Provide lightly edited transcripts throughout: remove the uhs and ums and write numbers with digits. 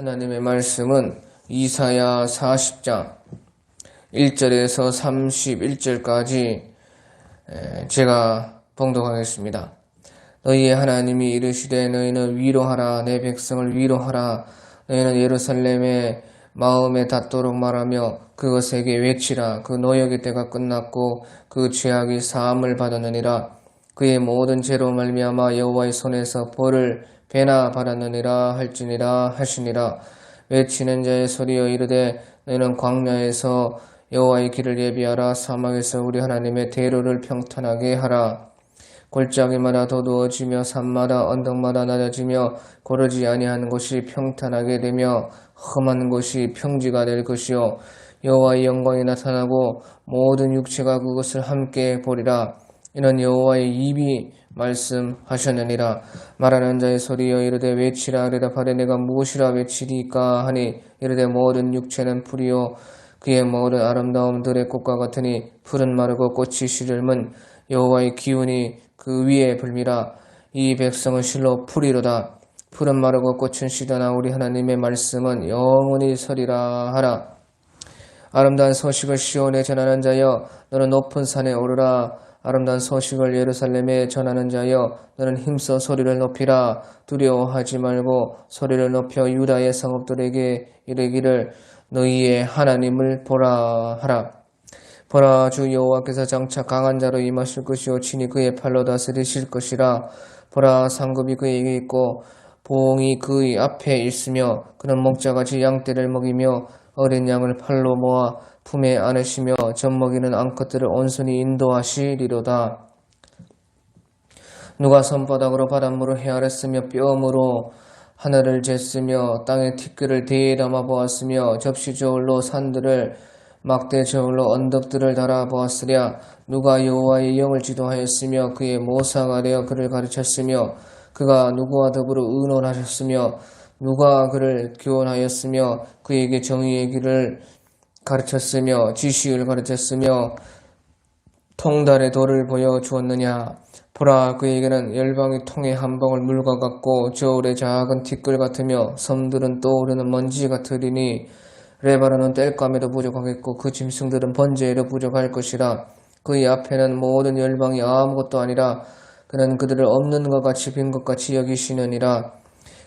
하나님의 말씀은 이사야 40장 1절에서 31절까지 제가 봉독하겠습니다. 너희의 하나님이 이르시되 너희는 위로하라. 내 백성을 위로하라. 너희는 예루살렘의 마음에 닿도록 말하며 그것에게 외치라. 그 노역의 때가 끝났고 그 죄악이 사함을 받았느니라. 그의 모든 죄로 말미암아 여호와의 손에서 벌을 배나 받았느니라 할지니라 하시니라. 외치는 자의 소리여 이르되 너희는 광야에서 여호와의 길을 예비하라. 사막에서 우리 하나님의 대로를 평탄하게 하라. 골짜기마다 도두어지며 산마다 언덕마다 낮아지며 고르지 아니한 곳이 평탄하게 되며 험한 곳이 평지가 될 것이요 여호와의 영광이 나타나고 모든 육체가 그것을 함께 보리라. 이는 여호와의 입이 말씀하셨느니라. 말하는 자의 소리여 이르되 외치라. 대답하되 내가 무엇이라 외치리까 하니 이르되 모든 육체는 풀이요 그의 모든 아름다움 들의 꽃과 같으니 풀은 마르고 꽃이 시들면 여호와의 기운이 그 위에 불미라. 이 백성은 실로 풀이로다. 풀은 마르고 꽃은 시드나 우리 하나님의 말씀은 영원히 서리라 하라. 아름다운 소식을 시온에 전하는 자여 너는 높은 산에 오르라. 아름다운 소식을 예루살렘에 전하는 자여 너는 힘써 소리를 높이라. 두려워하지 말고 소리를 높여 유다의 성읍들에게 이르기를 너희의 하나님을 보라 하라. 보라, 주 여호와께서 장차 강한 자로 임하실 것이요 친히 그의 팔로 다스리실 것이라. 보라, 상급이 그에게 있고 보응이 그의 앞에 있으며 그는 목자같이 양떼를 먹이며 어린 양을 팔로 모아 품에 안으시며 젖먹이는 암컷들을 온순히 인도하시리로다. 누가 손바닥으로 바닷물을 헤아렸으며 뼘으로 하늘을 쟀으며 땅의 티끌을 대에 담아 보았으며 접시 저울로 산들을 막대 저울로 언덕들을 달아 보았으랴. 누가 여호와의 영을 지도하였으며 그의 모사가 되어 그를 가르쳤으며 그가 누구와 더불어 의논하셨으며 누가 그를 교훈하였으며 그에게 정의의 길을 가르쳤으며 지식을 가르쳤으며 통달의 도를 보여주었느냐. 보라, 그에게는 열방의 통의 한 방울 물과 같고 저울의 작은 티끌 같으며 섬들은 떠오르는 먼지 같으리니 레바논은 땔감에도 부족하겠고 그 짐승들은 번제에도 부족할 것이라. 그의 앞에는 모든 열방이 아무것도 아니라 그는 그들을 없는 것 같이 빈 것 같이 여기시느니라.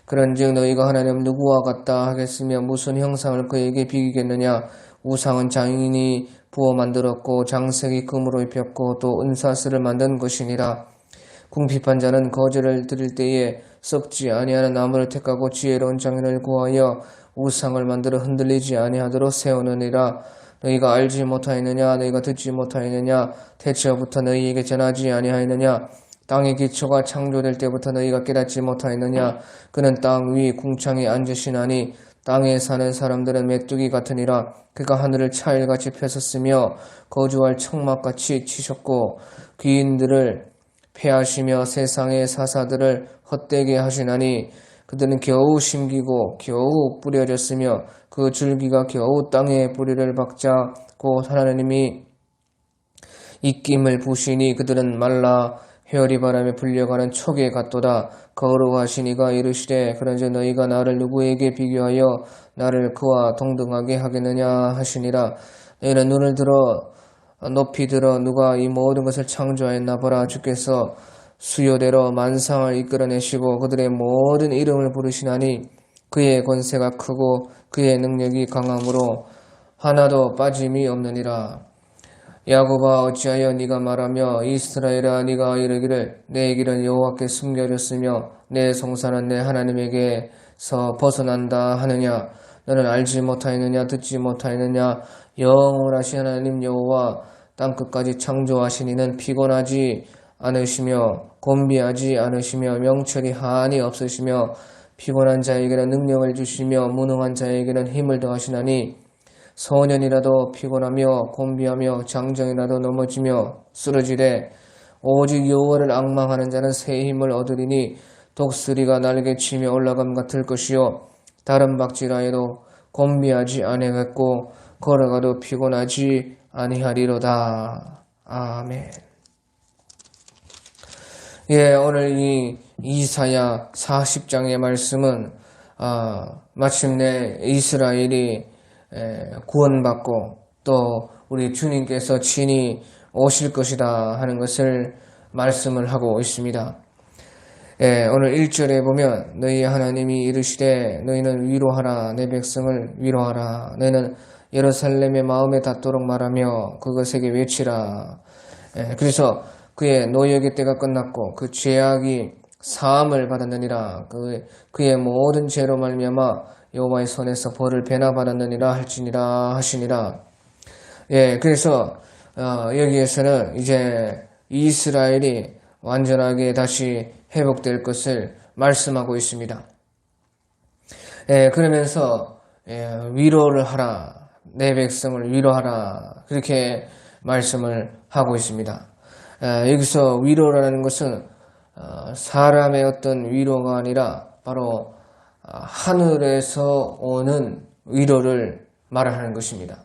그런즉 너희가 하나님 누구와 같다 하겠으며 무슨 형상을 그에게 비기겠느냐. 우상은 장인이 부어 만들었고 장색이 금으로 입혔고 또 은사슬을 만든 것이니라. 궁핍한 자는 거제를 드릴 때에 썩지 아니하는 나무를 택하고 지혜로운 장인을 구하여 우상을 만들어 흔들리지 아니하도록 세우느니라. 너희가 알지 못하였느냐. 너희가 듣지 못하였느냐. 태초부터 너희에게 전하지 아니하였느냐. 땅의 기초가 창조될 때부터 너희가 깨닫지 못하였느냐. 그는 땅 위 궁창에 앉으시나니 땅에 사는 사람들은 메뚜기 같으니라. 그가 하늘을 차일같이 펴셨으며 거주할 청막같이 치셨고 귀인들을 패하시며 세상의 사사들을 헛되게 하시나니 그들은 겨우 심기고 겨우 뿌려졌으며 그 줄기가 겨우 땅에 뿌리를 박자 곧 하나님이 입김을 부시니 그들은 말라 회오리 바람에 불려가는 촉에 같도다. 거룩하신 이가 이르시되 그런즉 너희가 나를 누구에게 비교하여 나를 그와 동등하게 하겠느냐 하시니라. 너희는 눈을 들어 높이 들어 누가 이 모든 것을 창조하였나 보라. 주께서 수요대로 만상을 이끌어내시고 그들의 모든 이름을 부르시나니 그의 권세가 크고 그의 능력이 강함으로 하나도 빠짐이 없느니라. 야곱아 어찌하여 네가 말하며 이스라엘아 네가 이르기를 내 길은 여호와께 숨겨졌으며 내 송사는 내 하나님에게서 벗어난다 하느냐. 너는 알지 못하였느냐. 듣지 못하였느냐. 영원하신 하나님 여호와 땅끝까지 창조하신 이는 피곤하지 않으시며 곤비하지 않으시며 명철이 한이 없으시며 피곤한 자에게는 능력을 주시며 무능한 자에게는 힘을 더하시나니 소년이라도 피곤하며 곤비하며 장정이라도 넘어지며 쓰러지되 오직 여호와를 앙망하는 자는 새 힘을 얻으리니 독수리가 날개치며 올라감 같을 것이요 다른 박질하여도 곤비하지 아니하겠고 걸어가도 피곤하지 아니하리로다. 아멘. 오늘 이 이사야 40장의 말씀은 마침내 이스라엘이 구원받고 또 우리 주님께서 친히 오실 것이다 하는 것을 말씀을 하고 있습니다. 오늘 1절에 보면 너희 하나님이 이르시되 너희는 위로하라 내 백성을 위로하라 너희는 예루살렘의 마음에 닿도록 말하며 그것에게 외치라. 그래서 그의 노역의 때가 끝났고 그 죄악이 사함을 받았느니라. 그의 모든 죄로 말미암아 여호와의 손에서 벌을 배나 받았느니라 할지니라 하시니라. 그래서 여기에서는 이제 이스라엘이 완전하게 다시 회복될 것을 말씀하고 있습니다. 그러면서 위로를 하라. 내 백성을 위로하라. 그렇게 말씀을 하고 있습니다. 여기서 위로라는 것은 사람의 어떤 위로가 아니라 바로 하늘에서 오는 위로를 말하는 것입니다.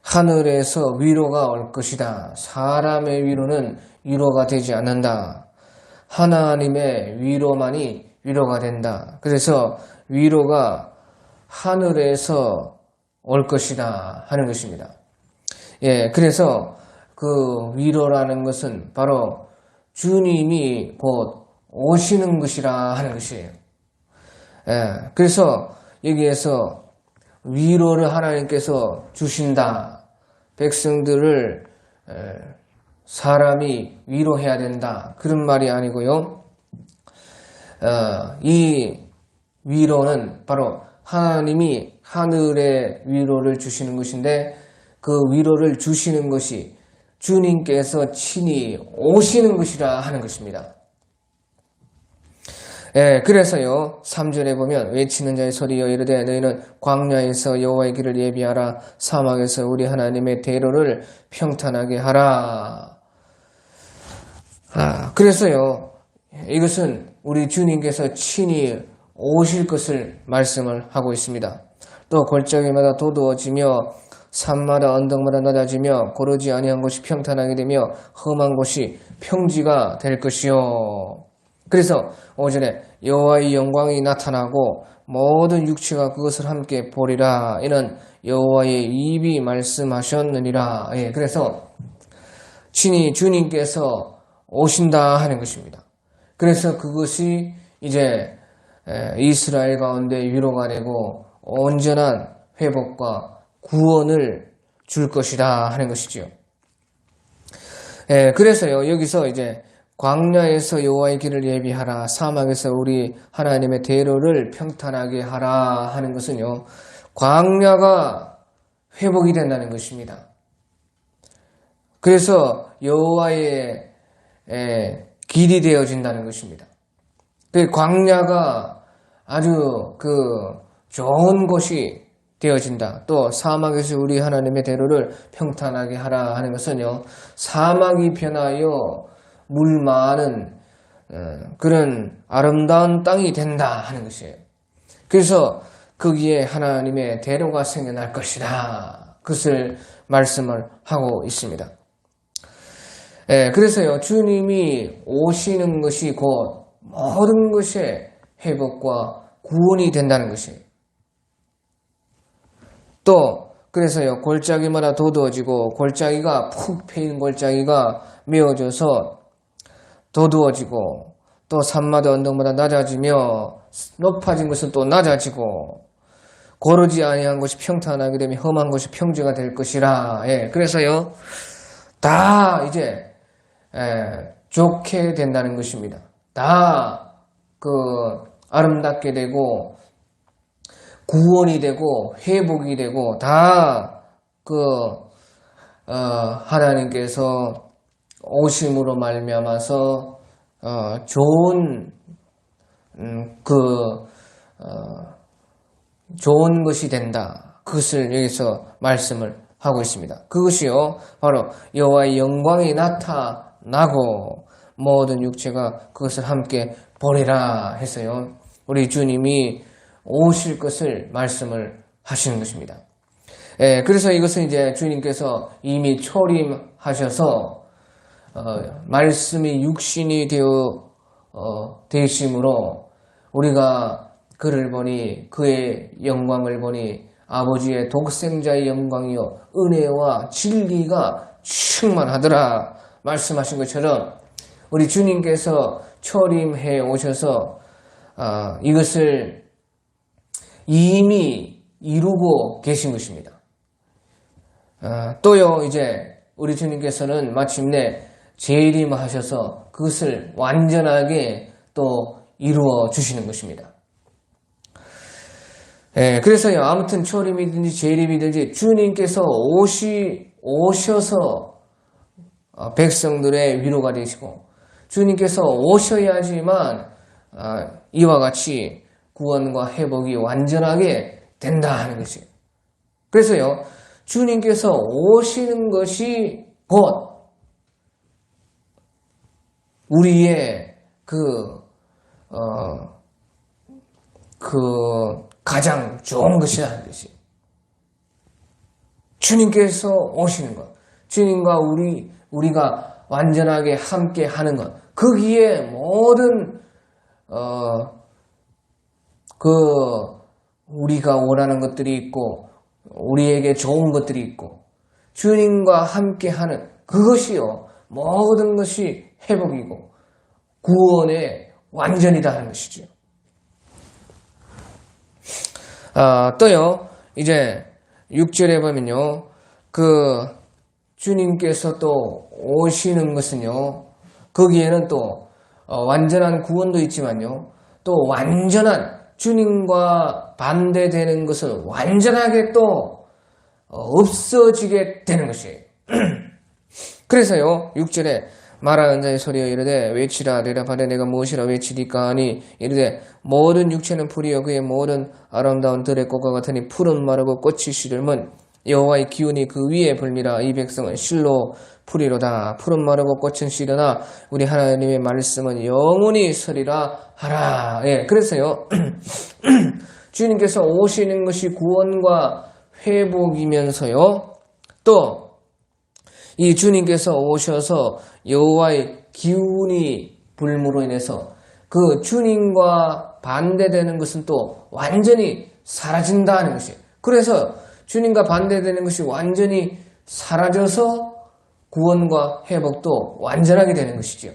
하늘에서 위로가 올 것이다. 사람의 위로는 위로가 되지 않는다. 하나님의 위로만이 위로가 된다. 그래서 위로가 하늘에서 올 것이다 하는 것입니다. 그래서 그 위로라는 것은 바로 주님이 곧 오시는 것이라 하는 것이에요. 그래서 여기에서 위로를 하나님께서 주신다. 백성들을 사람이 위로해야 된다. 그런 말이 아니고요. 이 위로는 바로 하나님이 하늘의 위로를 주시는 것인데 그 위로를 주시는 것이 주님께서 친히 오시는 것이라 하는 것입니다. 그래서요 3절에 보면 외치는 자의 소리여 이르되 너희는 광야에서 여호와의 길을 예비하라 사막에서 우리 하나님의 대로를 평탄하게 하라. 그래서요 이것은 우리 주님께서 친히 오실 것을 말씀을 하고 있습니다. 또 골짜기마다 도두어지며 산마다 언덕마다 낮아지며 고르지 아니한 곳이 평탄하게 되며 험한 곳이 평지가 될 것이요. 그래서 5절에 여호와의 영광이 나타나고 모든 육체가 그것을 함께 보리라. 이는 여호와의 입이 말씀하셨느니라. 그래서 친히 주님께서 오신다 하는 것입니다. 그래서 그것이 이제 이스라엘 가운데 위로가 되고 온전한 회복과 구원을 줄 것이다 하는 것이지요. 그래서요 여기서 이제 광야에서 여호와의 길을 예비하라 사막에서 우리 하나님의 대로를 평탄하게 하라 하는 것은요 광야가 회복이 된다는 것입니다. 그래서 여호와의 길이 되어진다는 것입니다. 그 광야가 아주 좋은 곳이 되어진다. 또 사막에서 우리 하나님의 대로를 평탄하게 하라 하는 것은요 사막이 변하여 물 많은 그런 아름다운 땅이 된다 하는 것이에요. 그래서 거기에 하나님의 대로가 생겨날 것이다. 그것을 말씀을 하고 있습니다. 그래서요 주님이 오시는 것이 곧 모든 것의 회복과 구원이 된다는 것이에요. 또 그래서요 골짜기마다 도두어지고 골짜기가 푹 패인 골짜기가 메어져서 도두어지고 또 산마다 언덕마다 낮아지며 높아진 것은 또 낮아지고 고르지 아니한 것이 평탄하게 되면 험한 것이 평지가 될 것이라. 그래서요 다 이제 좋게 된다는 것입니다. 다 아름답게 되고 구원이 되고 회복이 되고 다 하나님께서 오심으로 말미암아서 좋은 좋은 것이 된다. 그것을 여기서 말씀을 하고 있습니다. 그것이요 바로 여호와의 영광이 나타나고 모든 육체가 그것을 함께 보리라 해서요 우리 주님이 오실 것을 말씀을 하시는 것입니다. 그래서 이것은 이제 주님께서 이미 초림하셔서 말씀이 육신이 되심으로 우리가 그를 보니 그의 영광을 보니 아버지의 독생자의 영광이요 은혜와 진리가 충만하더라 말씀하신 것처럼 우리 주님께서 초림해 오셔서 이것을 이미 이루고 계신 것입니다. 또요 이제 우리 주님께서는 마침내 재림하셔서 그것을 완전하게 또 이루어 주시는 것입니다. 그래서요 아무튼 초림이든지 재림이든지 주님께서 오셔서 백성들의 위로가 되시고 주님께서 오셔야지만 이와 같이 구원과 회복이 완전하게 된다 하는 것이에요. 그래서요 주님께서 오시는 것이 곧 우리의 가장 좋은 것이라는 것이 주님께서 오시는 것, 주님과 우리가 완전하게 함께 하는 것, 거기에 모든 우리가 원하는 것들이 있고 우리에게 좋은 것들이 있고 주님과 함께 하는 그것이요 모든 것이 회복이고 구원의 완전이다 하는 것이죠. 또요 이제 6절에 보면요 주님께서 또 오시는 것은요 거기에는 또 완전한 구원도 있지만요 또 완전한 주님과 반대되는 것을 완전하게 또 없어지게 되는 것이에요. 그래서요 6절에 말하는 자의 소리여 이르되 외치라 대답하되 내가 무엇이라 외치리까 하니 이르되 모든 육체는 풀이여 그의 모든 아름다운 들의 꽃과 같으니 풀은 마르고 꽃이 시들면 여호와의 기운이 그 위에 불미라 이 백성은 실로 풀이로다 풀은 마르고 꽃은 시드나 우리 하나님의 말씀은 영원히 서리라 하라. 그래서요 주님께서 오시는 것이 구원과 회복이면서요 또 이 주님께서 오셔서 여호와의 기운이 불므로 인해서 그 주님과 반대되는 것은 또 완전히 사라진다는 것이에요. 그래서 주님과 반대되는 것이 완전히 사라져서 구원과 회복도 완전하게 되는 것이죠.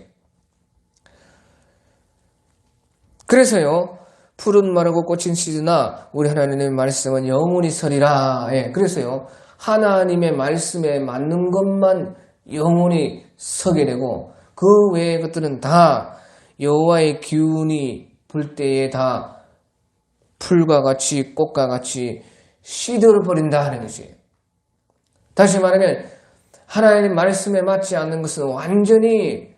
그래서요 푸른 마르고 꽃은 시드나 우리 하나님의 말씀은 영원히 서리라. 그래서요 하나님의 말씀에 맞는 것만 영원히 서게 되고 그 외의 것들은 다 여호와의 기운이 불 때에 다 풀과 같이 꽃과 같이 시들어버린다 하는 것이에요. 다시 말하면 하나님 말씀에 맞지 않는 것은 완전히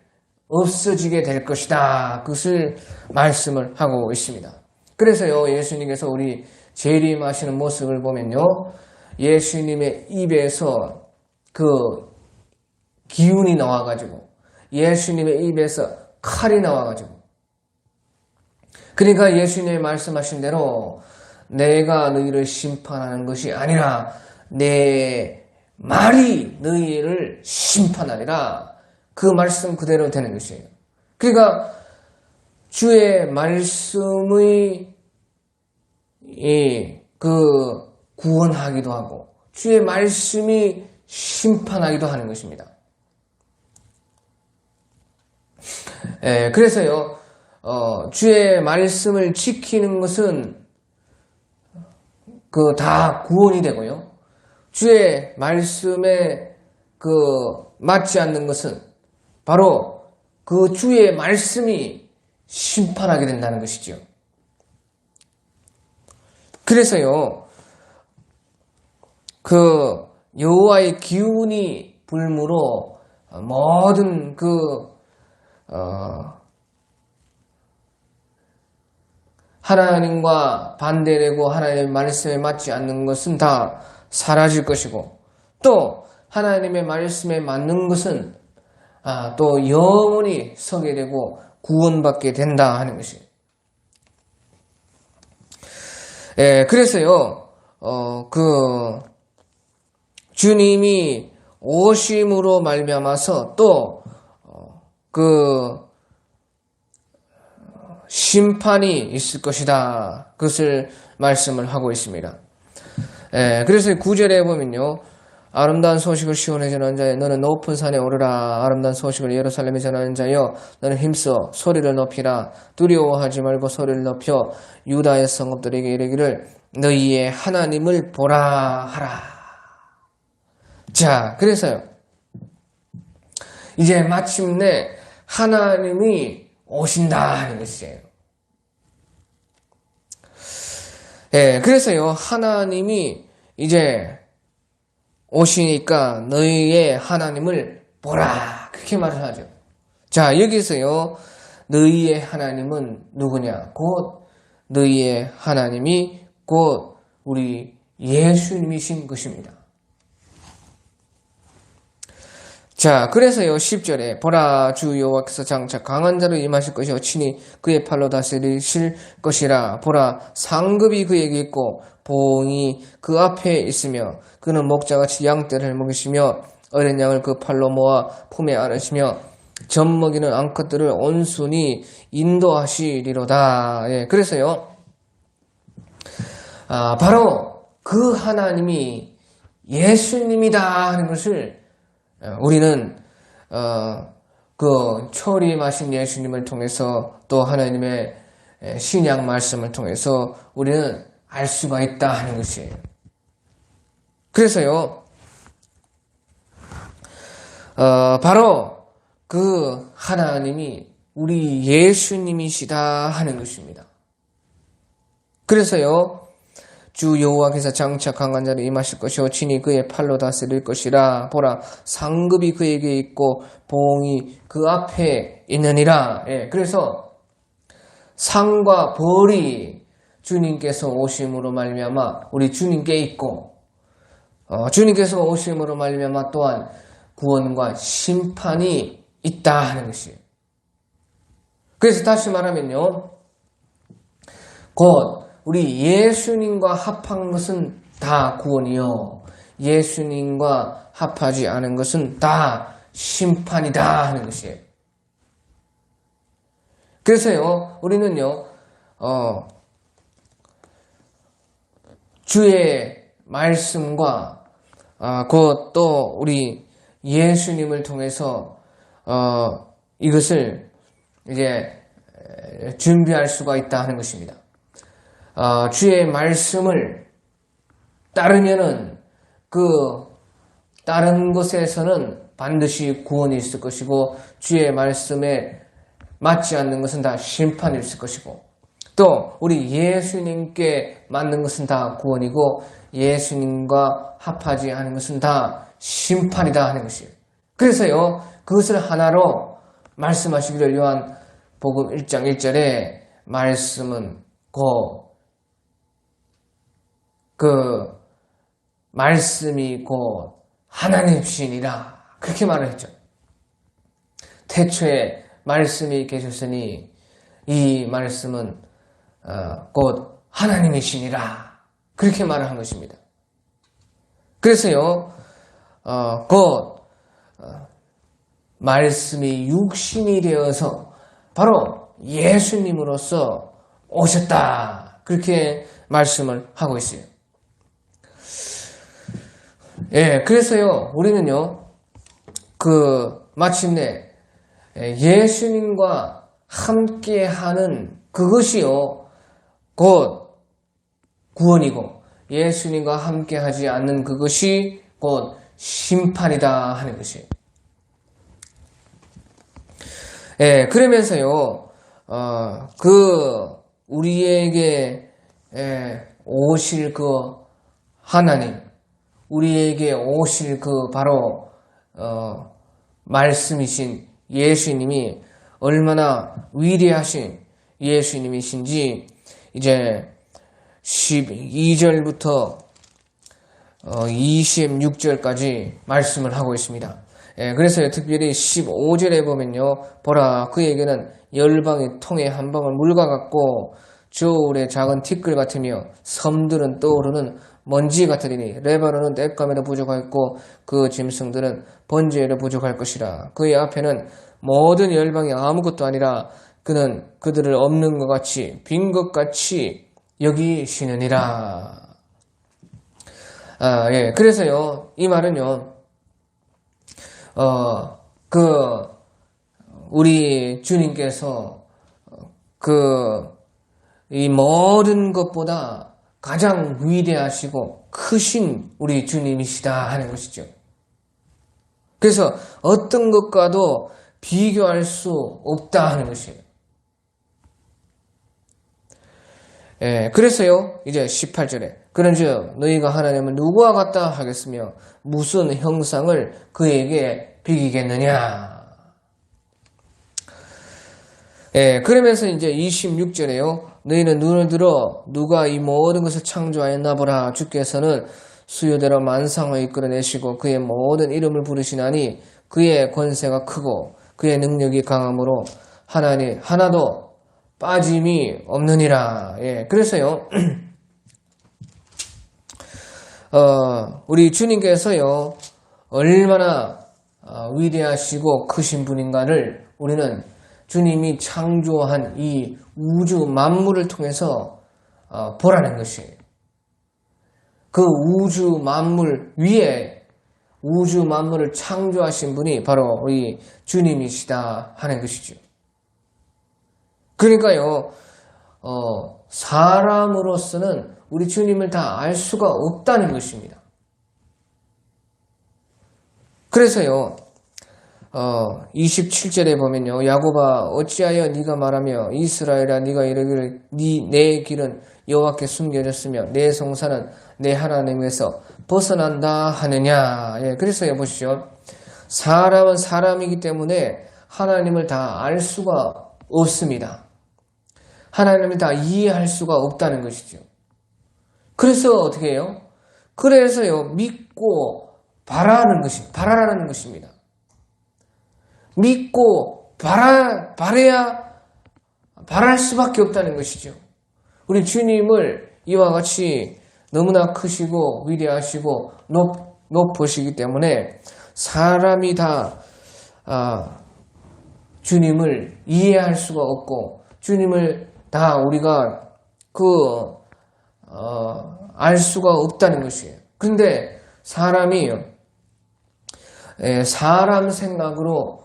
없어지게 될 것이다. 그것을 말씀을 하고 있습니다. 그래서요 예수님께서 우리 재림하시는 모습을 보면요 예수님의 입에서 그 기운이 나와가지고 예수님의 입에서 칼이 나와가지고 그러니까 예수님이 말씀하신 대로 내가 너희를 심판하는 것이 아니라 내 말이 너희를 심판하리라. 그 말씀 그대로 되는 것이에요. 그러니까 주의 말씀의 구원하기도 하고 주의 말씀이 심판하기도 하는 것입니다. 그래서요 주의 말씀을 지키는 것은 다 구원이 되고요. 주의 말씀에 맞지 않는 것은 바로 그 주의 말씀이 심판하게 된다는 것이죠. 그래서요 여호와의 기운이 불므로 모든 하나님과 반대되고 하나님의 말씀에 맞지 않는 것은 다 사라질 것이고 또 하나님의 말씀에 맞는 것은 또 영원히 서게 되고 구원받게 된다 하는 것이에요. 그래서요 주님이 오심으로 말미암아서 또 심판이 있을 것이다. 그것을 말씀을 하고 있습니다. 그래서 9절에 보면요. 아름다운 소식을 시온에 전하는 자여 너는 높은 산에 오르라. 아름다운 소식을 예루살렘에 전하는 자여 너는 힘써 소리를 높이라. 두려워하지 말고 소리를 높여 유다의 성읍들에게 이르기를 너희의 하나님을 보라 하라. 자, 그래서요. 이제 마침내 하나님이 오신다 하는 것이에요. 그래서요. 하나님이 이제 오시니까 너희의 하나님을 보라. 그렇게 말을 하죠. 자, 여기서요. 너희의 하나님은 누구냐? 곧 너희의 하나님이 곧 우리 예수님이신 것입니다. 자, 그래서요, 10절에, 보라, 주 여호와께서 장차 강한 자로 임하실 것이요, 친히 그의 팔로 다스리실 것이라. 보라, 상급이 그에게 있고, 보응이 그 앞에 있으며, 그는 목자같이 양떼를 먹이시며, 어린 양을 그 팔로 모아 품에 안으시며, 젖 먹이는 암컷들을 온순히 인도하시리로다. 그래서요, 바로 그 하나님이 예수님이다 하는 것을 우리는 그 초림하신 예수님을 통해서 또 하나님의 신약 말씀을 통해서 우리는 알 수가 있다 하는 것이에요. 그래서요, 바로 그 하나님이 우리 예수님이시다 하는 것입니다. 그래서요, 주 여호와께서 장차 강한 자를 임하실 것이요 친히 그의 팔로 다스릴 것이라. 보라, 상급이 그에게 있고 보응이 그 앞에 있느니라. 그래서 상과 벌이 주님께서 오심으로 말미암아 우리 주님께 있고, 주님께서 오심으로 말미암아 또한 구원과 심판이 있다 하는 것이에요. 그래서 다시 말하면요, 곧 우리 예수님과 합한 것은 다 구원이요, 예수님과 합하지 않은 것은 다 심판이다 하는 것이에요. 그래서요, 우리는요, 주의 말씀과 곧 또 우리 예수님을 통해서 이것을 이제 준비할 수가 있다 하는 것입니다. 주의 말씀을 따르면은 그 다른 것에서는 반드시 구원이 있을 것이고, 주의 말씀에 맞지 않는 것은 다 심판이 있을 것이고, 또 우리 예수님께 맞는 것은 다 구원이고 예수님과 합하지 않은 것은 다 심판이다 하는 것이에요. 그래서요, 그것을 하나로 말씀하시기를 요한복음 1장 1절에 말씀은 곧 그 말씀이 곧 하나님이시니라, 그렇게 말을 했죠. 태초에 말씀이 계셨으니 이 말씀은 곧 하나님이시니라, 그렇게 말을 한 것입니다. 그래서요, 곧 말씀이 육신이 되어서 바로 예수님으로서 오셨다, 그렇게 말씀을 하고 있어요. 그래서요, 우리는요, 마침내 예수님과 함께하는 그것이요, 곧 구원이고, 예수님과 함께하지 않는 그것이 곧 심판이다 하는 것이에요. 그러면서요, 우리에게 오실 그 하나님, 우리에게 오실 그 바로 말씀이신 예수님이 얼마나 위대하신 예수님이신지 이제 12절부터 26절까지 말씀을 하고 있습니다. 그래서 특별히 15절에 보면요, 보라, 그에게는 열방의 통에 한 방울 물과 같고 저울의 작은 티끌 같으며 섬들은 떠오르는 먼지 같으리니 레바논은 땔감에도 부족하였고 그 짐승들은 번제에도 부족할 것이라. 그의 앞에는 모든 열방이 아무것도 아니라 그는 그들을 없는 것 같이 빈 것 같이 여기시느니라. 예. 그래서요, 이 말은요, 우리 주님께서 이 모든 것보다 가장 위대하시고 크신 우리 주님이시다 하는 것이죠. 그래서 어떤 것과도 비교할 수 없다 하는 것이에요. 예, 그래서요, 이제 18절에 그런즉 너희가 하나님을 누구와 같다 하겠으며 무슨 형상을 그에게 비기겠느냐. 예, 그러면서 이제 26절에요. 너희는 눈을 들어 누가 이 모든 것을 창조하였나 보라. 주께서는 수요대로 만상을 이끌어내시고 그의 모든 이름을 부르시나니 그의 권세가 크고 그의 능력이 강함으로 하나도 빠짐이 없느니라. 예, 그래서요, 우리 주님께서요, 얼마나 위대하시고 크신 분인가를 우리는 주님이 창조한 이 우주 만물을 통해서 보라는 것이에요. 그 우주 만물 위에 우주 만물을 창조하신 분이 바로 우리 주님이시다 하는 것이죠. 그러니까요, 사람으로서는 우리 주님을 다 알 수가 없다는 것입니다. 그래서요, 27절에 보면요, 야곱아 어찌하여 네가 말하며 이스라엘아 네가 이르기를 내 길은 여호와께 숨겨졌으며 내 성사는 내 하나님에서 벗어난다 하느냐. 예, 그래서 보시죠. 사람은 사람이기 때문에 하나님을 다 알 수가 없습니다. 하나님을 다 이해할 수가 없다는 것이죠. 그래서 어떻게 해요? 그래서요, 믿고 바라는 것입니다. 믿고 바랄 수밖에 없다는 것이죠. 우리 주님을 이와 같이 너무나 크시고 위대하시고 높으시기 때문에 사람이 다 주님을 이해할 수가 없고 주님을 다 우리가 알 수가 없다는 것이에요. 그런데 사람이 사람 생각으로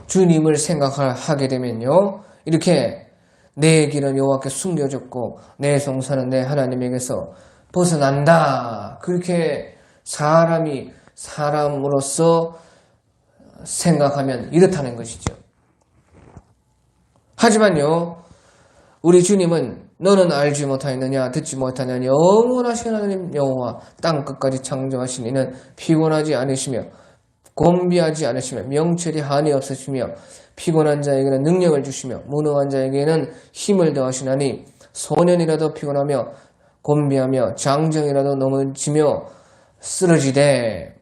주님을 생각하게 되면요, 이렇게 내 길은 여호와께 숨겨졌고 내 성사는 내 하나님에게서 벗어난다. 그렇게 사람이 사람으로서 생각하면 이렇다는 것이죠. 하지만요, 우리 주님은 너는 알지 못하였느냐 듣지 못하느냐 영원하신 하나님 여호와 땅 끝까지 창조하신 이는 피곤하지 않으시며 곤비하지 않으시며 명철이 한이 없으시며 피곤한 자에게는 능력을 주시며 무능한 자에게는 힘을 더하시나니 소년이라도 피곤하며 곤비하며 장정이라도 넘어지며 쓰러지되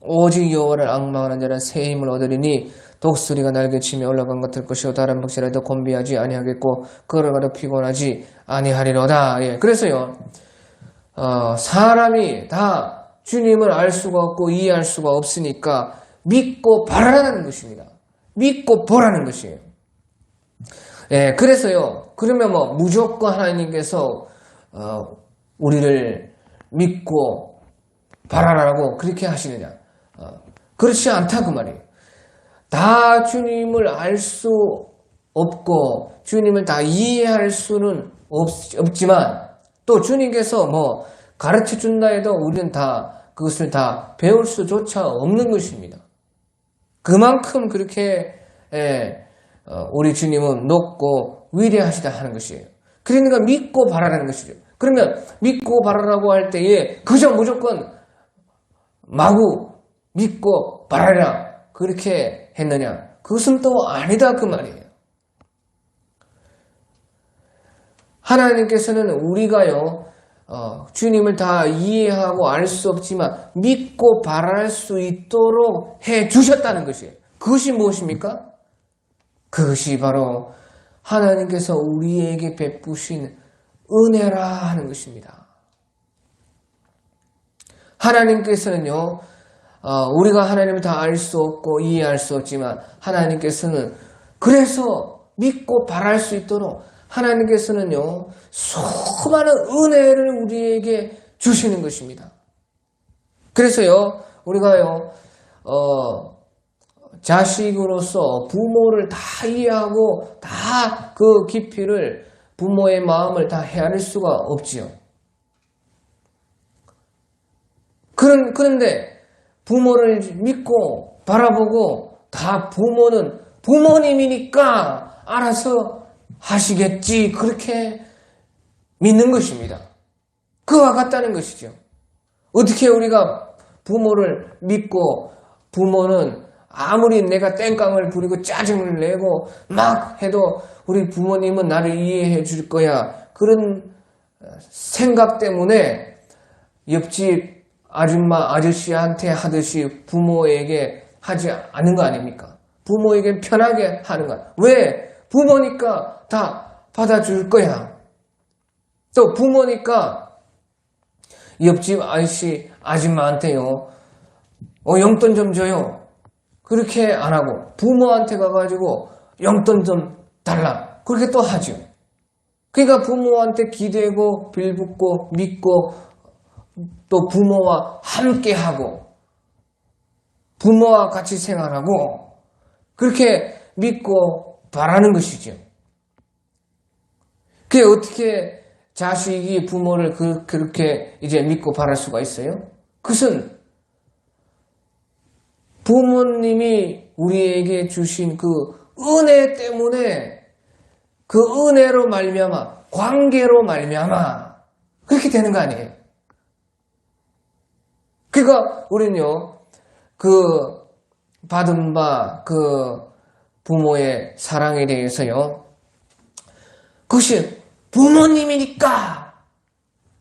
오직 여호와를 앙망하는 자는 새 힘을 얻으리니 독수리가 날개치며 올라간 것 같을 것이요 다른 박새라도 곤비하지 아니하겠고 걸어가도 피곤하지 아니하리로다. 예, 그래서요, 사람이 다 주님을 알 수가 없고 이해할 수가 없으니까 믿고 바라라는 것입니다. 믿고 보라는 것이에요. 예, 그래서요, 그러면 무조건 하나님께서 우리를 믿고 바라라고 그렇게 하시느냐? 그렇지 않다 그 말이에요. 다 주님을 알 수 없고 주님을 다 이해할 수는 없지만 또 주님께서 가르쳐 준다 해도 우리는 다 그것을 다 배울 수조차 없는 것입니다. 그만큼 그렇게 우리 주님은 높고 위대하시다 하는 것이에요. 그러니까 믿고 바라라는 것이죠. 그러면 믿고 바라라고 할 때에 그저 무조건 마구 믿고 바라라 그렇게 했느냐? 그것은 또 아니다 그 말이에요. 하나님께서는 우리가요, 주님을 다 이해하고 알 수 없지만 믿고 바랄 수 있도록 해 주셨다는 것이에요. 그것이 무엇입니까? 그것이 바로 하나님께서 우리에게 베푸신 은혜라 하는 것입니다. 하나님께서는요, 우리가 하나님을 다 알 수 없고 이해할 수 없지만 하나님께서는 그래서 믿고 바랄 수 있도록 하나님께서는요, 수많은 은혜를 우리에게 주시는 것입니다. 그래서요, 우리가요, 자식으로서 부모를 다 이해하고 다 그 깊이를, 부모의 마음을 다 헤아릴 수가 없지요. 그런데 부모를 믿고 바라보고 다 부모는 부모님이니까 알아서 하시겠지, 그렇게 믿는 것입니다. 그와 같다는 것이죠. 어떻게 우리가 부모를 믿고 부모는 아무리 내가 땡깡을 부리고 짜증을 내고 막 해도 우리 부모님은 나를 이해해 줄 거야, 그런 생각 때문에 옆집 아줌마 아저씨한테 하듯이 부모에게 하지 않은 거 아닙니까? 부모에게 편하게 하는 거야. 왜? 부모니까 다 받아줄 거야. 또 부모니까 옆집 아저씨 아줌마한테요, 용돈 좀 줘요, 그렇게 안 하고 부모한테 가가지고 용돈 좀 달라, 그렇게 또 하죠. 그러니까 부모한테 기대고 빌붙고 믿고 또 부모와 함께하고 부모와 같이 생활하고 그렇게 믿고 바라는 것이죠. 그게 어떻게 자식이 부모를 그렇게 이제 믿고 바랄 수가 있어요? 그것은 부모님이 우리에게 주신 그 은혜 때문에, 그 은혜로 말미암아, 관계로 말미암아 그렇게 되는 거 아니에요? 그러니까 우리는요, 그 받은 바 그 부모의 사랑에 대해서요, 그것이 부모님이니까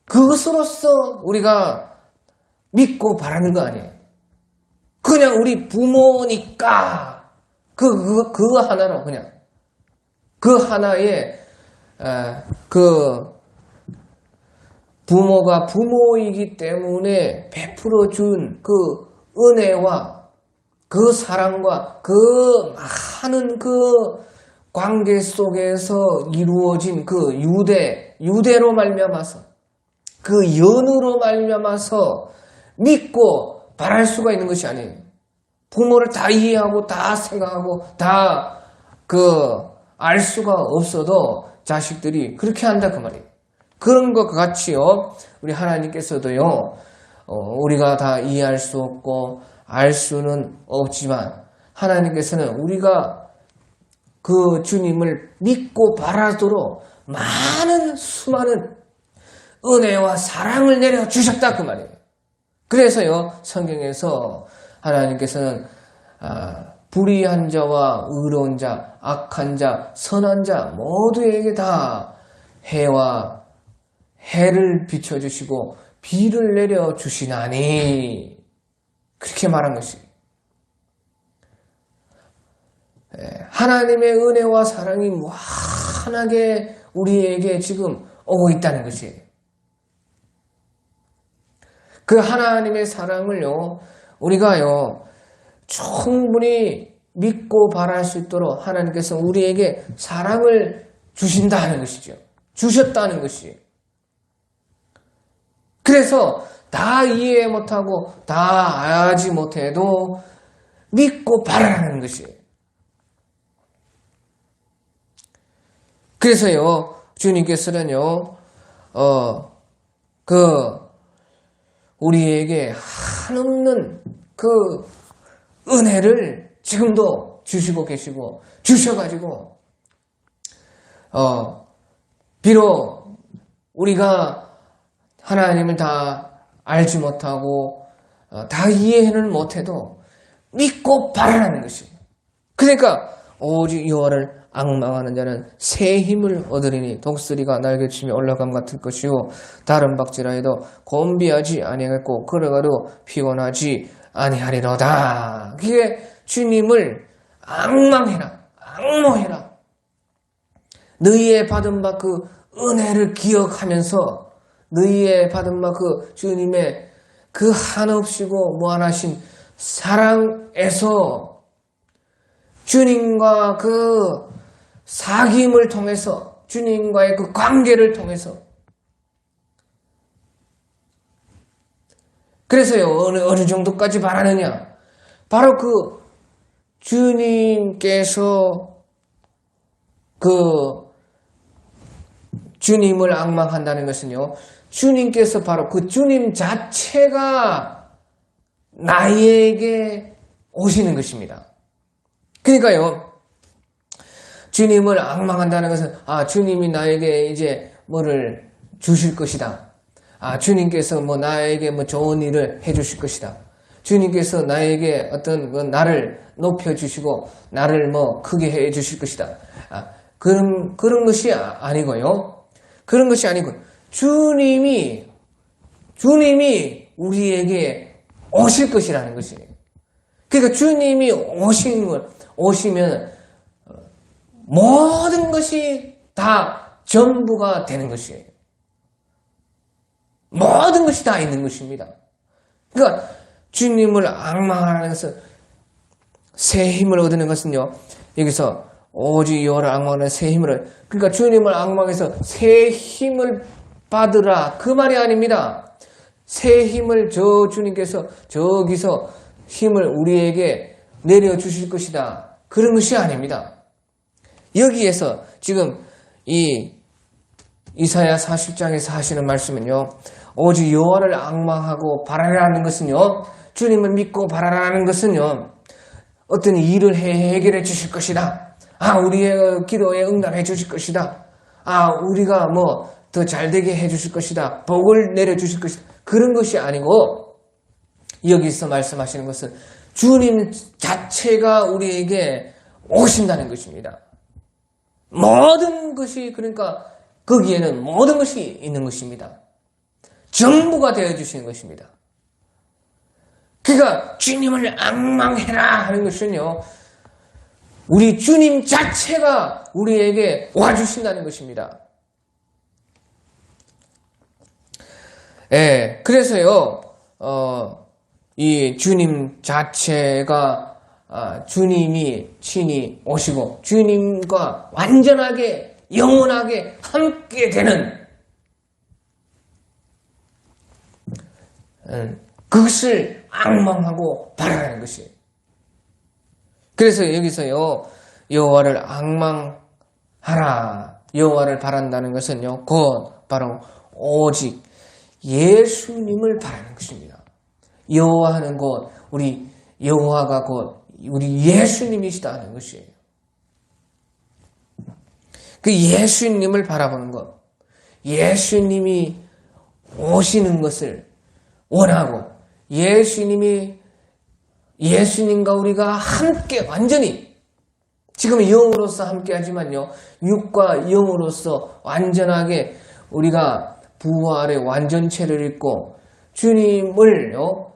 그것으로서 우리가 믿고 바라는 거 아니에요. 그냥 우리 부모니까 그거 하나로, 그냥 그 하나의 그 부모가 부모이기 때문에 베풀어 준 그 은혜와 그 사랑과 그 많은 그 관계 속에서 이루어진 그 유대로 말미암아서, 그 연으로 말미암아서 믿고 바랄 수가 있는 것이 아니에요. 부모를 다 이해하고 다 생각하고 다 알 수가 없어도 자식들이 그렇게 한다, 그 말이에요. 그런 것 같이요, 우리 하나님께서도요, 우리가 다 이해할 수 없고 알 수는 없지만 하나님께서는 우리가 그 주님을 믿고 바라도록 많은 수많은 은혜와 사랑을 내려주셨다, 그 말이에요. 그래서요, 성경에서 하나님께서는 불의한 자와 의로운 자, 악한 자, 선한 자 모두에게 다 해를 비춰주시고 비를 내려주시나니, 그렇게 말한 것이, 하나님의 은혜와 사랑이 무한하게 우리에게 지금 오고 있다는 것이에요. 그 하나님의 사랑을요, 우리가요 충분히 믿고 바랄 수 있도록 하나님께서 우리에게 사랑을 주신다는 것이죠. 주셨다는 것이에요. 그래서 다 이해 못하고 다 알지 못해도 믿고 바라는 것이에요. 그래서요, 주님께서는요, 우리에게 한없는 그 은혜를 지금도 주시고 계시고, 주셔가지고, 비록 우리가 하나님을 다 알지 못하고, 다 이해는 못해도 믿고 바라는 것이에요. 그러니까, 오직 여호와를 앙망하는 자는 새 힘을 얻으리니 독수리가 날개치며 올라감 같을 것이요 다른 박질하여도 곤비하지 아니하겠고 걸어가도 피곤하지 아니하리로다. 그게 주님을 앙모해라. 너희의 받은 바 그 은혜를 기억하면서 너희의 받은 바 그 주님의 그 한없이고 무한하신 사랑에서 주님과 그 사귐을 통해서 주님과의 그 관계를 통해서 그래서요 어느 정도까지 바라느냐 바로 그 주님께서 그 주님을 앙망한다는 것은요 주님께서 바로 그 주님 자체가 나에게 오시는 것입니다. 그러니까요 주님을 앙망한다는 것은 주님이 나에게 이제 뭐를 주실 것이다. 주님께서 뭐 나에게 뭐 좋은 일을 해주실 것이다. 주님께서 나에게 어떤 나를 높여주시고 나를 뭐 크게 해주실 것이다. 그런 것이 아니고요. 그런 것이 아니고 주님이 우리에게 오실 것이라는 것이에요. 그러니까 주님이 오시면 모든 것이 다 전부가 되는 것이에요. 모든 것이 다 있는 것입니다. 그러니까 주님을 앙망하는 것은 새 힘을 얻는 것은요. 여기서 오직 여호와를 앙망하는 새 힘을 그러니까 주님을 앙망해서 새 힘을 받으라 그 말이 아닙니다. 새 힘을 주님께서 저기서 힘을 우리에게 내려주실 것이다. 그런 것이 아닙니다. 여기에서 지금 이 이사야 40장에서 하시는 말씀은요. 오직 여호와를 앙망하고 바라라는 것은요. 주님을 믿고 바라라는 것은요. 어떤 일을 해결해 주실 것이다. 우리의 기도에 응답해 주실 것이다. 우리가 뭐 더 잘되게 해 주실 것이다. 복을 내려 주실 것이다. 그런 것이 아니고 여기서 말씀하시는 것은 주님 자체가 우리에게 오신다는 것입니다. 모든 것이 그러니까 거기에는 모든 것이 있는 것입니다. 전부가 되어주시는 것입니다. 그러니까 주님을 앙망해라 하는 것은요. 우리 주님 자체가 우리에게 와주신다는 것입니다. 그래서요. 이 주님 자체가 주님이 친히 오시고 주님과 완전하게 영원하게 함께 되는 그것을 앙망하고 바라는 것이에요. 그래서 여기서요 여호와를 앙망하라 여호와를 바란다는 것은요 곧 바로 오직 예수님을 바라는 것입니다. 여호와는 곧 우리 여호와가 곧 우리 예수님이시다는 것이에요. 그 예수님을 바라보는 것, 예수님이 오시는 것을 원하고 예수님과 우리가 함께 완전히 지금은 영으로서 함께 하지만요 육과 영으로서 완전하게 우리가 부활의 완전체를 입고 주님을요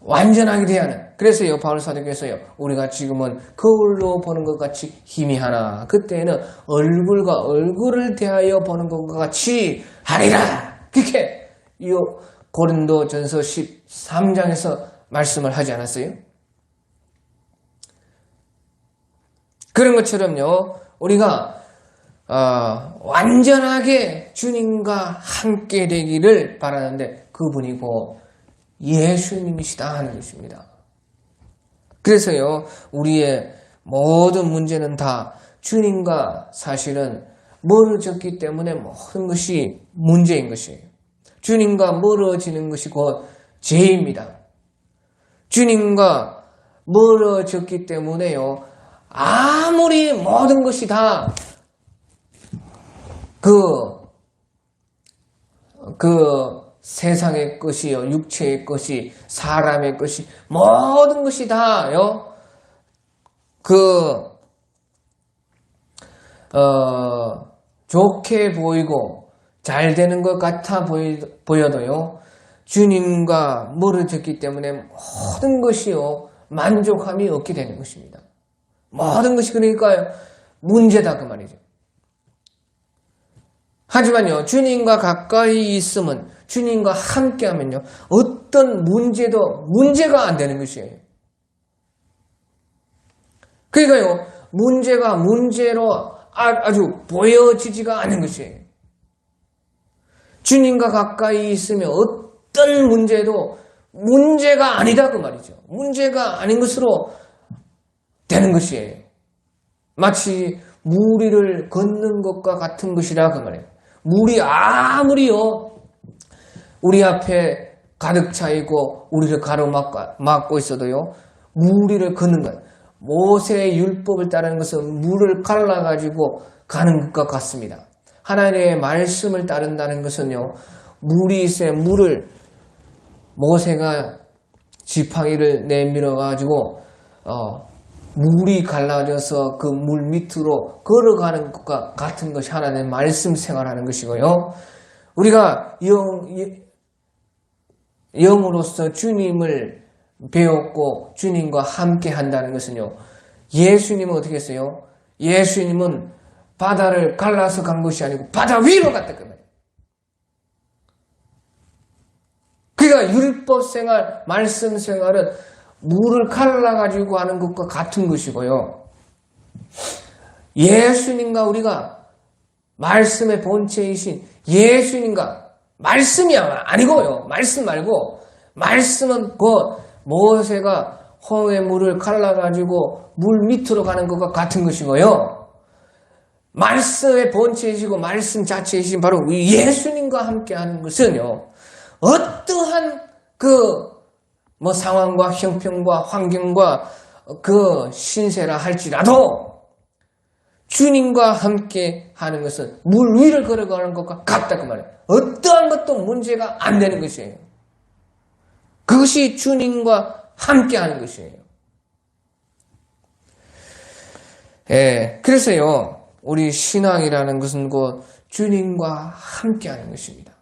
완전하게 대하는 그래서요 바울 사도께서요 우리가 지금은 거울로 보는 것 같이 희미하나 그때는 얼굴과 얼굴을 대하여 보는 것과 같이 하리라 그렇게 이 고린도전서 13장에서 말씀을 하지 않았어요? 그런 것처럼요 우리가 완전하게 주님과 함께 되기를 바라는데 그분이 곧 예수님이시다 하는 것입니다. 그래서요 우리의 모든 문제는 다 주님과 사실은 멀어졌기 때문에 모든 것이 문제인 것이에요. 주님과 멀어지는 것이 곧 죄입니다. 주님과 멀어졌기 때문에요 아무리 모든 것이 다 세상의 것이요, 육체의 것이, 사람의 것이, 모든 것이 다요, 좋게 보이고, 잘 되는 것 같아 보여도요, 주님과 멀어졌기 때문에 모든 것이요, 만족함이 없게 되는 것입니다. 모든 것이 그러니까요, 문제다 그 말이죠. 하지만요, 주님과 가까이 있으면, 주님과 함께 하면요, 어떤 문제도 문제가 안 되는 것이에요. 그러니까요, 문제가 문제로 아주 보여지지가 않는 것이에요. 주님과 가까이 있으면 어떤 문제도 문제가 아니다 그 말이죠. 문제가 아닌 것으로 되는 것이에요. 마치 무리를 걷는 것과 같은 것이라 그 말이에요. 물이 아무리요 우리 앞에 가득 차이고 우리를 가로막고 있어도요 무리를 걷는 거예요. 모세의 율법을 따르는 것은 물을 갈라가지고 가는 것과 같습니다. 하나님의 말씀을 따른다는 것은요 물이 있어야 물을 모세가 지팡이를 내밀어가지고 물이 갈라져서 그 물 밑으로 걸어가는 것과 같은 것이 하나님의 말씀 생활하는 것이고요. 우리가 영으로서 주님을 배웠고 주님과 함께 한다는 것은요. 예수님은 어떻게 했어요? 예수님은 바다를 갈라서 간 것이 아니고 바다 위로 갔다 그 말이에요. 그러니까 율법 생활, 말씀 생활은 물을 갈라가지고 하는 것과 같은 것이고요. 예수님과 우리가 말씀의 본체이신 예수님과 말씀이 아니고요. 말씀 말고 말씀은 곧 모세가 홍해 물을 갈라가지고 물 밑으로 가는 것과 같은 것이고요. 말씀의 본체이시고 말씀 자체이신 바로 예수님과 함께하는 것은요. 어떠한 상황과 형편과 환경과 그 신세라 할지라도 주님과 함께 하는 것은 물 위를 걸어가는 것과 같다 그 말이에요. 어떠한 것도 문제가 안 되는 것이에요. 그것이 주님과 함께 하는 것이에요. 그래서요, 우리 신앙이라는 것은 곧 주님과 함께 하는 것입니다.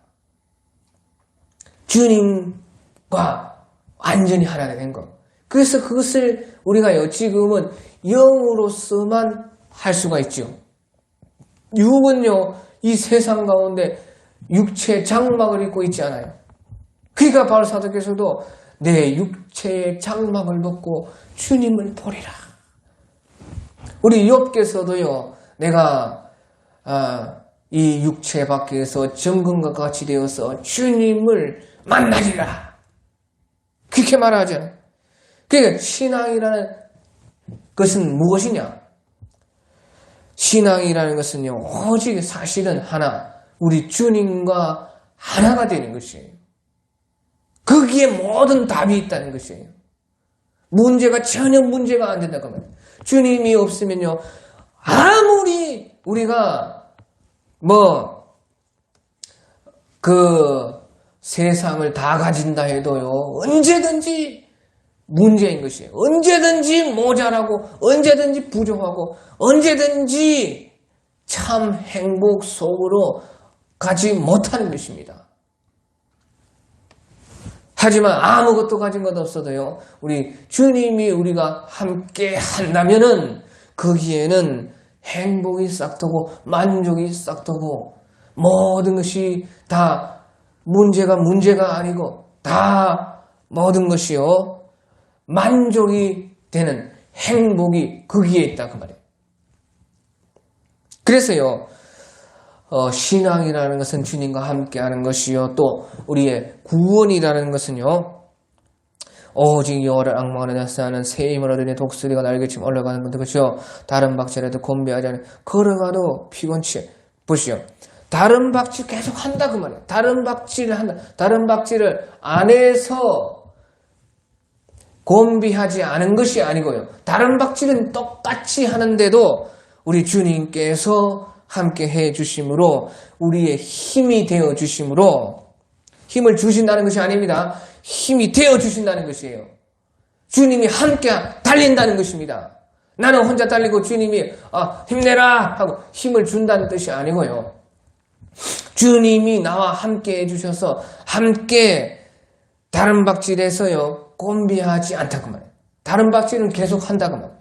주님과 완전히 하나 된 것. 그래서 그것을 우리가 지금은 영으로서만 할 수가 있죠. 육은요, 이 세상 가운데 육체의 장막을 입고 있지 않아요. 그러니까 바울 사도께서도 내 육체의 장막을 벗고 주님을 보리라. 우리 욥께서도요, 내가 이 육체 밖에서 정금과 같이 되어서 주님을 만나리라. 그렇게 말하잖아요. 그러니까 신앙이라는 것은 무엇이냐? 신앙이라는 것은요, 오직 사실은 하나, 우리 주님과 하나가 되는 것이에요. 거기에 모든 답이 있다는 것이에요. 전혀 문제가 안 된다고 합니다. 주님이 없으면요, 아무리 우리가 세상을 다 가진다 해도요, 언제든지 문제인 것이에요. 언제든지 모자라고, 언제든지 부족하고, 언제든지 참 행복 속으로 가지 못하는 것입니다. 하지만 아무것도 가진 것 없어도요, 우리 주님이 우리가 함께 한다면은 거기에는 행복이 싹트고 만족이 싹트고 모든 것이 다 문제가 아니고 다 모든 것이요 만족이 되는 행복이 거기에 있다 그 말이에요. 그래서요 신앙이라는 것은 주님과 함께하는 것이요 또 우리의 구원이라는 것은요 오직 여호와를 악망하는 자는 새 힘을 얻으니 독수리가 날개치며 올라가는 것도 그렇죠. 다른 박질에도 곤배하지 않으니 걸어가도 피곤치. 보시오. 다른 박질 계속 한다 그 말이에요. 다른 박질을 한다. 다른 박질을 안 해서 곤비하지 않은 것이 아니고요. 다른 박질은 똑같이 하는데도 우리 주님께서 함께 해 주심으로 우리의 힘이 되어 주심으로 힘을 주신다는 것이 아닙니다. 힘이 되어 주신다는 것이에요. 주님이 함께 달린다는 것입니다. 나는 혼자 달리고 주님이 힘내라 하고 힘을 준다는 뜻이 아니고요. 주님이 나와 함께 해주셔서 함께 다른 박질에서요 곤비하지 않다고 말해요. 다른 박질은 계속 한다고 말해요.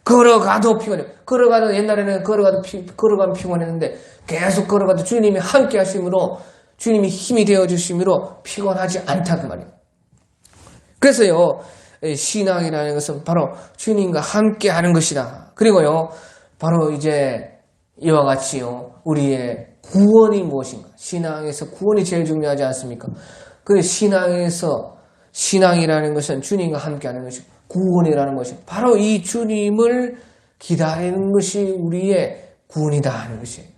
걸어가도 피곤해요. 걸어가도 옛날에는 걸어가면 피곤했는데 계속 걸어가도 주님이 함께 하심으로 주님이 힘이 되어 주심으로 피곤하지 않다고 말이에요. 그래서요 신앙이라는 것은 바로 주님과 함께 하는 것이다. 그리고요, 바로 이제 이와 같이요, 우리의 구원이 무엇인가? 신앙에서 구원이 제일 중요하지 않습니까? 그 신앙이라는 것은 주님과 함께 하는 것이고, 구원이라는 것이 바로 이 주님을 기다리는 것이 우리의 구원이다 하는 것이에요.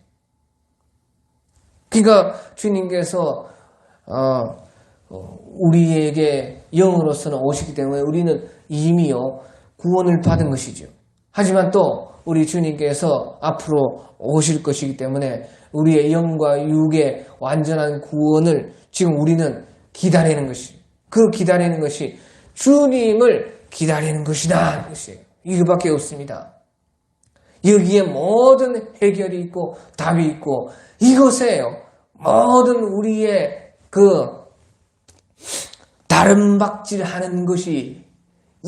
그러니까 주님께서 우리에게 영으로서는 오시기 때문에 우리는 이미요 구원을 받은 것이죠. 하지만 또 우리 주님께서 앞으로 오실 것이기 때문에 우리의 영과 육의 완전한 구원을 지금 우리는 기다리는 것이, 그 기다리는 것이 주님을 기다리는 것이다 하는 것이에요. 이거밖에 없습니다. 여기에 모든 해결이 있고 답이 있고, 이것에요 모든 우리의 그 다름박질하는 것이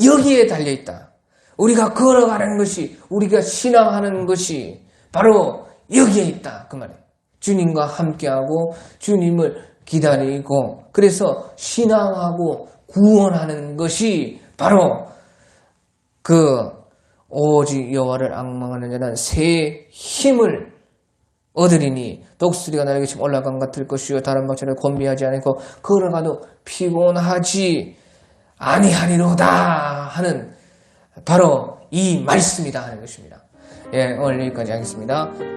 여기에 달려있다. 우리가 걸어가는 것이, 우리가 신앙하는 것이 바로 여기에 있다 그 말이에요. 주님과 함께하고 주님을 기다리고, 그래서 신앙하고 구원하는 것이 바로 그 오직 여호와를 앙망하는 자는 새 힘을 얻으리니 독수리가 날개 치며 올라간 같을 것이요 다른 박처럼 곤비하지 않고 걸어가도 피곤하지 아니하리로다 하는 바로 이 말씀이다 하는 것입니다. 예, 오늘 여기까지 하겠습니다.